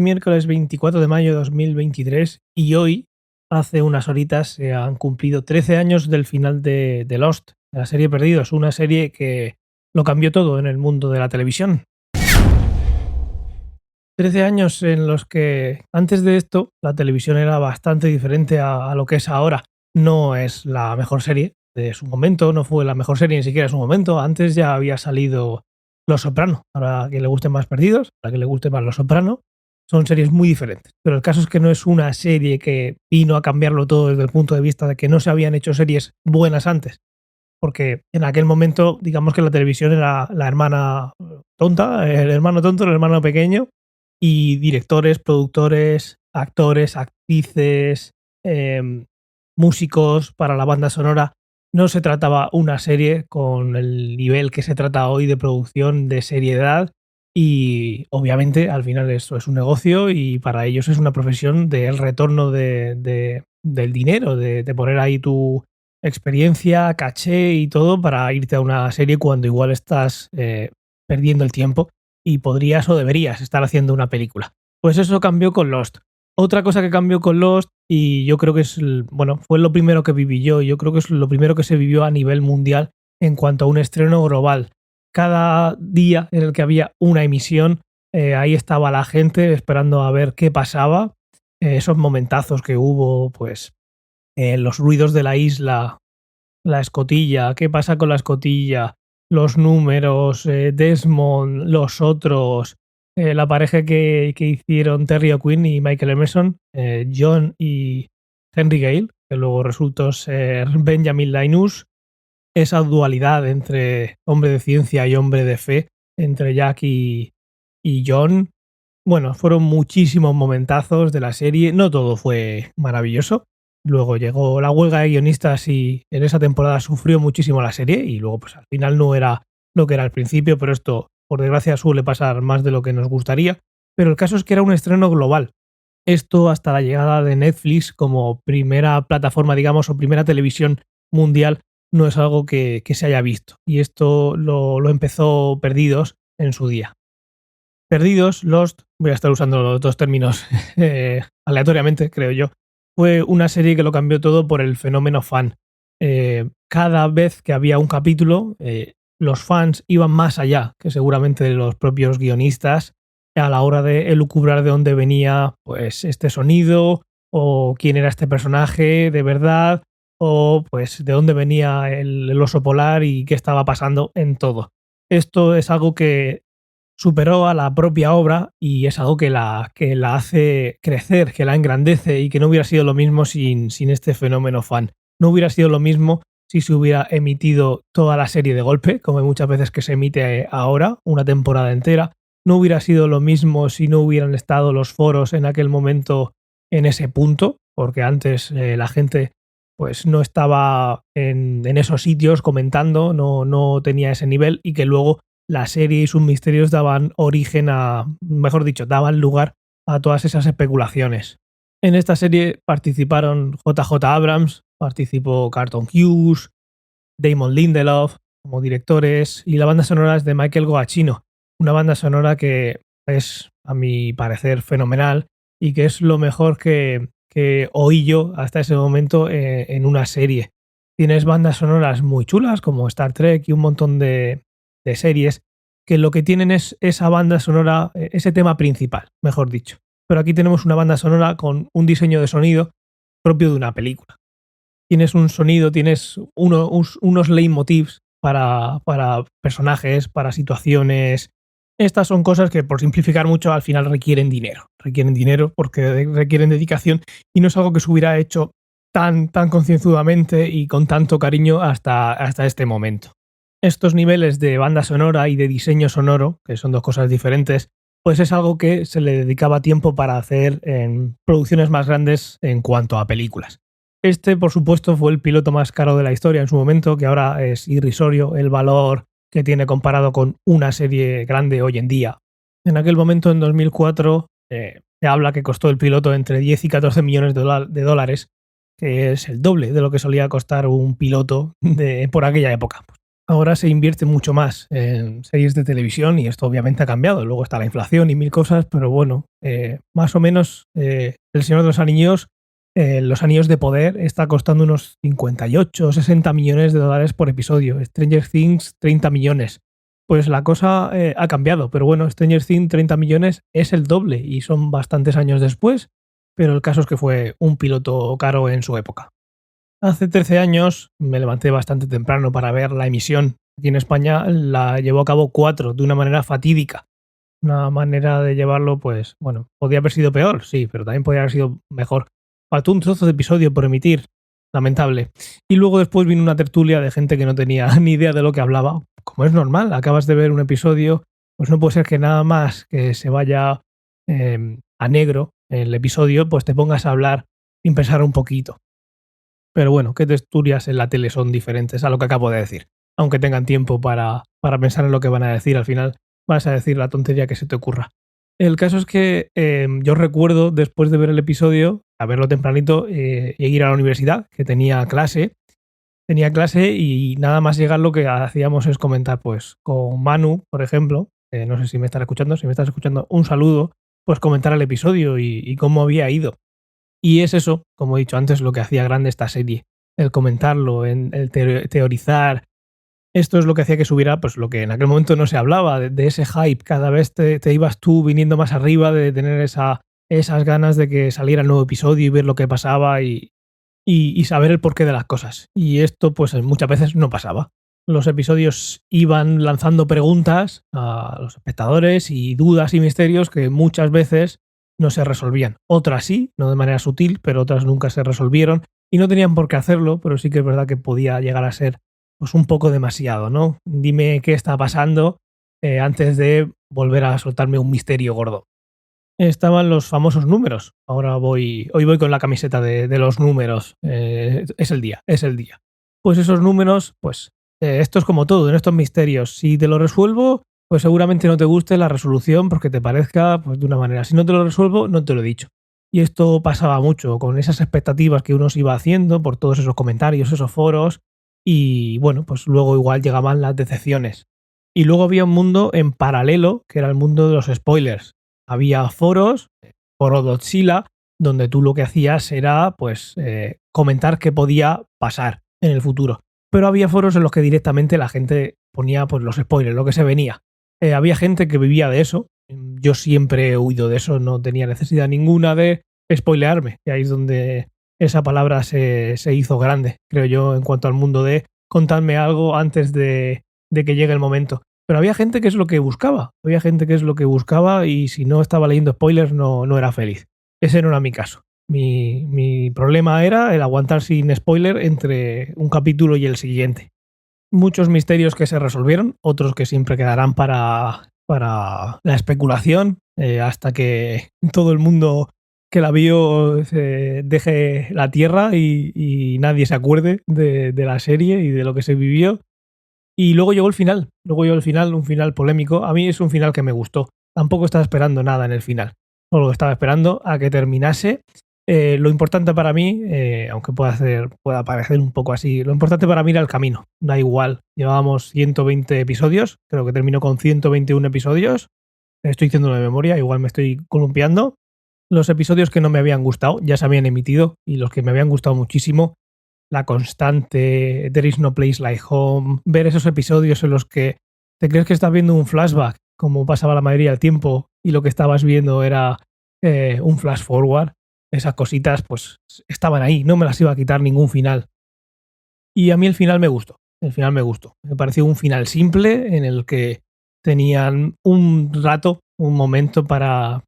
miércoles 24 de mayo de 2023 y hoy, hace unas horitas, se han cumplido 13 años del final de Lost, de la serie Perdidos, una serie que lo cambió todo en el mundo de la televisión. 13 años en los que antes de esto la televisión era bastante diferente a lo que es ahora. No es la mejor serie de su momento, no fue la mejor serie ni siquiera en su momento. Antes ya había salido Los Soprano. Ahora a quien le guste más Perdidos, a quien le guste más Los Soprano, son series muy diferentes. Pero el caso es que no es una serie que vino a cambiarlo todo desde el punto de vista de que no se habían hecho series buenas antes. Porque en aquel momento, digamos que la televisión era la hermana tonta, el hermano tonto, el hermano pequeño, y directores, productores, actores, actrices, músicos para la banda sonora. No se trataba una serie con el nivel que se trata hoy de producción, de seriedad, y obviamente al final esto es un negocio y para ellos es una profesión del retorno del dinero, de poner ahí tu experiencia, caché y todo para irte a una serie cuando igual estás perdiendo el tiempo y podrías o deberías estar haciendo una película. Pues eso cambió con Lost. Otra cosa que cambió con Lost, y yo creo que fue lo primero que viví yo creo que es lo primero que se vivió a nivel mundial en cuanto a un estreno global. Cada día en el que había una emisión, ahí estaba la gente esperando a ver qué pasaba. Esos momentazos que hubo, pues los ruidos de la isla, la escotilla, qué pasa con la escotilla, los números, Desmond, los otros, la pareja que hicieron Terry O'Quinn y Michael Emerson, John y Henry Gale, que luego resultó ser Benjamin Linus, esa dualidad entre hombre de ciencia y hombre de fe, entre Jack y John. Bueno, fueron muchísimos momentazos de la serie, no todo fue maravilloso. Luego llegó la huelga de guionistas y en esa temporada sufrió muchísimo la serie y luego pues al final no era lo que era al principio, pero esto por desgracia suele pasar más de lo que nos gustaría. Pero el caso es que era un estreno global. Esto hasta la llegada de Netflix como primera plataforma, digamos, o primera televisión mundial, no es algo que se haya visto. Y esto lo empezó Perdidos en su día. Perdidos, Lost, voy a estar usando los dos términos aleatoriamente, creo yo, fue una serie que lo cambió todo por el fenómeno fan. Cada vez que había un capítulo, los fans iban más allá que seguramente de los propios guionistas a la hora de elucubrar de dónde venía pues este sonido o quién era este personaje de verdad o pues de dónde venía el oso polar y qué estaba pasando en todo. Esto es algo que superó a la propia obra y es algo que la hace crecer, que la engrandece y que no hubiera sido lo mismo sin este fenómeno fan. No hubiera sido lo mismo si se hubiera emitido toda la serie de golpe, como hay muchas veces que se emite ahora, una temporada entera. No hubiera sido lo mismo si no hubieran estado los foros en aquel momento en ese punto, porque antes la gente pues no estaba en esos sitios comentando, no tenía ese nivel y que luego la serie y sus misterios daban origen mejor dicho, daban lugar a todas esas especulaciones. En esta serie participaron J.J. Abrams, participó Carlton Cuse, Damon Lindelof como directores y la banda sonora es de Michael Giacchino, una banda sonora que es, a mi parecer, fenomenal y que es lo mejor que oí yo hasta ese momento en una serie. Tienes bandas sonoras muy chulas como Star Trek y un montón de series que lo que tienen es esa banda sonora, ese tema principal, mejor dicho. Pero aquí tenemos una banda sonora con un diseño de sonido propio de una película. Tienes un sonido, tienes unos leitmotivs para personajes, para situaciones. Estas son cosas que, por simplificar mucho, al final requieren dinero. Requieren dinero porque requieren dedicación y no es algo que se hubiera hecho tan concienzudamente y con tanto cariño hasta este momento. Estos niveles de banda sonora y de diseño sonoro, que son dos cosas diferentes, pues es algo que se le dedicaba tiempo para hacer en producciones más grandes en cuanto a películas. Este, por supuesto, fue el piloto más caro de la historia en su momento, que ahora es irrisorio el valor que tiene comparado con una serie grande hoy en día. En aquel momento, en 2004, se habla que costó el piloto entre 10 y 14 millones de dólares, que es el doble de lo que solía costar un piloto por aquella época. Ahora se invierte mucho más en series de televisión y esto obviamente ha cambiado. Luego está la inflación y mil cosas, pero bueno, más o menos El Señor de los Anillos de Poder está costando unos 58 o 60 millones de dólares por episodio. Stranger Things, 30 millones. Pues la cosa ha cambiado, pero bueno, Stranger Things 30 millones es el doble y son bastantes años después, pero el caso es que fue un piloto caro en su época. Hace 13 años me levanté bastante temprano para ver la emisión. Aquí en España la llevó a cabo 4 de una manera fatídica. Una manera de llevarlo, pues, bueno, podía haber sido peor, sí, pero también podría haber sido mejor. Faltó un trozo de episodio por emitir, lamentable. Y luego después vino una tertulia de gente que no tenía ni idea de lo que hablaba. Como es normal, acabas de ver un episodio, pues no puede ser que nada más que se vaya a negro el episodio, pues te pongas a hablar sin pensar un poquito. Pero bueno, qué tertulias en la tele son diferentes a lo que acabo de decir. Aunque tengan tiempo para pensar en lo que van a decir, al final vas a decir la tontería que se te ocurra. El caso es que yo recuerdo, después de ver el episodio, a verlo tempranito, ir a la universidad, que tenía clase. Tenía clase y nada más llegar lo que hacíamos es comentar, pues, con Manu, por ejemplo, no sé si me estás escuchando, si me estás escuchando, un saludo, pues comentar el episodio y cómo había ido. Y es eso, como he dicho antes, lo que hacía grande esta serie. El comentarlo, el teorizar. Esto es lo que hacía que subiera, pues lo que en aquel momento no se hablaba, de ese hype. Cada vez te ibas tú viniendo más arriba, de tener esas ganas de que saliera el nuevo episodio y ver lo que pasaba y saber el porqué de las cosas. Y esto, pues muchas veces no pasaba. Los episodios iban lanzando preguntas a los espectadores y dudas y misterios que muchas veces no se resolvían. Otras sí, no de manera sutil, pero otras nunca se resolvieron y no tenían por qué hacerlo, pero sí que es verdad que podía llegar a ser pues un poco demasiado, ¿no? Dime qué está pasando antes de volver a soltarme un misterio gordo. Estaban los famosos números. Hoy voy con la camiseta de los números. Es el día, es el día. Pues esos números, pues esto es como todo en estos misterios. Si te lo resuelvo, pues seguramente no te guste la resolución porque te parezca pues, de una manera. Si no te lo resuelvo, no te lo he dicho. Y esto pasaba mucho con esas expectativas que uno se iba haciendo por todos esos comentarios, esos foros. Y bueno, pues luego igual llegaban las decepciones. Y luego había un mundo en paralelo, que era el mundo de los spoilers. Había foros, foro Godzilla, donde tú lo que hacías era pues comentar qué podía pasar en el futuro. Pero había foros en los que directamente la gente ponía pues los spoilers, lo que se venía. Había gente que vivía de eso. Yo siempre he huido de eso, no tenía necesidad ninguna de spoilearme. Y ahí es donde esa palabra se hizo grande, creo yo, en cuanto al mundo de contarme algo antes de que llegue el momento. Pero había gente que es lo que buscaba. Había gente que es lo que buscaba y si no estaba leyendo spoilers no era feliz. Ese no era mi caso. Mi problema era el aguantar sin spoiler entre un capítulo y el siguiente. Muchos misterios que se resolvieron, otros que siempre quedarán para la especulación, hasta que todo el mundo que la vio deje la tierra y nadie se acuerde de la serie y de lo que se vivió. Y luego llegó el final, un final polémico. A mí es un final que me gustó. Tampoco estaba esperando nada en el final. Solo estaba esperando a que terminase. Lo importante para mí, aunque pueda parecer un poco así, lo importante para mí era el camino. Da igual, llevábamos 120 episodios, creo que terminó con 121 episodios. Estoy diciendo de memoria, igual me estoy columpiando. Los episodios que no me habían gustado ya se habían emitido y los que me habían gustado muchísimo, La Constante, There is no place like home, ver esos episodios en los que te crees que estás viendo un flashback, como pasaba la mayoría del tiempo, y lo que estabas viendo era un flash forward. Esas cositas pues estaban ahí, no me las iba a quitar ningún final. Y a mí el final me gustó, Me pareció un final simple en el que tenían un rato, un momento para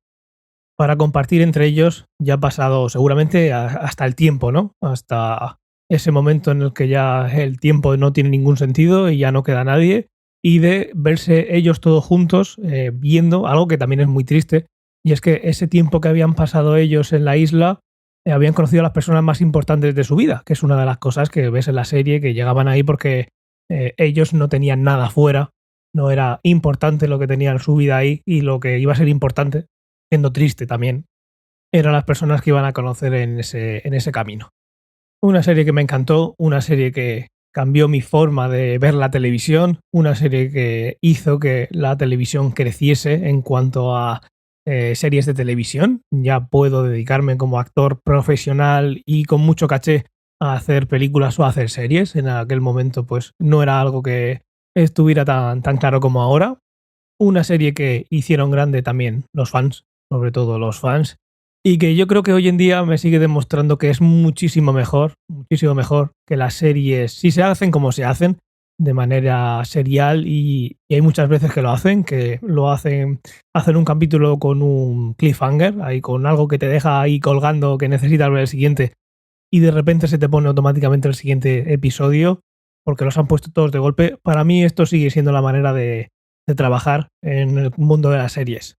compartir entre ellos, ya pasado seguramente hasta el tiempo, ¿no? Hasta ese momento en el que ya el tiempo no tiene ningún sentido y ya no queda nadie, y de verse ellos todos juntos viendo algo que también es muy triste, y es que ese tiempo que habían pasado ellos en la isla habían conocido a las personas más importantes de su vida, que es una de las cosas que ves en la serie, que llegaban ahí porque ellos no tenían nada fuera, no era importante lo que tenían en su vida ahí, y lo que iba a ser importante, siendo triste también, eran las personas que iban a conocer en ese camino. Una serie que me encantó, una serie que cambió mi forma de ver la televisión, una serie que hizo que la televisión creciese en cuanto a series de televisión. Ya puedo dedicarme como actor profesional y con mucho caché a hacer películas o a hacer series. En aquel momento pues no era algo que estuviera tan claro como ahora. Una serie que hicieron grande también los fans, sobre todo los fans, y que yo creo que hoy en día me sigue demostrando que es muchísimo mejor que las series, si se hacen como se hacen, de manera serial, y hay muchas veces que lo hacen un capítulo con un cliffhanger, ahí con algo que te deja ahí colgando que necesitas ver el siguiente, y de repente se te pone automáticamente el siguiente episodio, porque los han puesto todos de golpe. Para mí esto sigue siendo la manera de trabajar en el mundo de las series.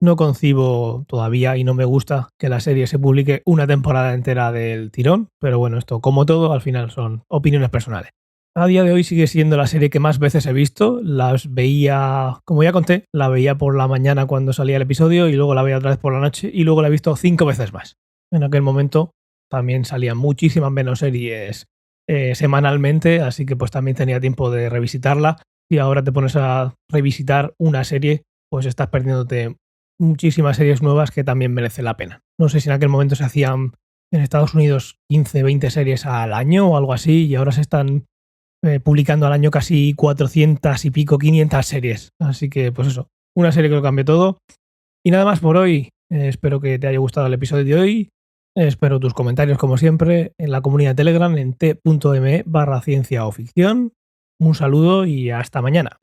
No concibo todavía y no me gusta que la serie se publique una temporada entera del tirón, pero bueno, esto como todo al final son opiniones personales. A día de hoy sigue siendo la serie que más veces he visto. Las veía, como ya conté, la veía por la mañana cuando salía el episodio y luego la veía otra vez por la noche y luego la he visto 5 veces más. En aquel momento también salían muchísimas menos series semanalmente, así que pues también tenía tiempo de revisitarla. Y ahora te pones a revisitar una serie, pues estás perdiéndote muchísimas series nuevas que también merecen la pena. No sé si en aquel momento se hacían en Estados Unidos 15, 20 series al año o algo así, y ahora se están publicando al año casi 400 y pico, 500 series. Así que, pues eso, una serie que lo cambie todo. Y nada más por hoy. Espero que te haya gustado el episodio de hoy. Espero tus comentarios, como siempre, en la comunidad de Telegram en t.me/ciencia o ficción. Un saludo y hasta mañana.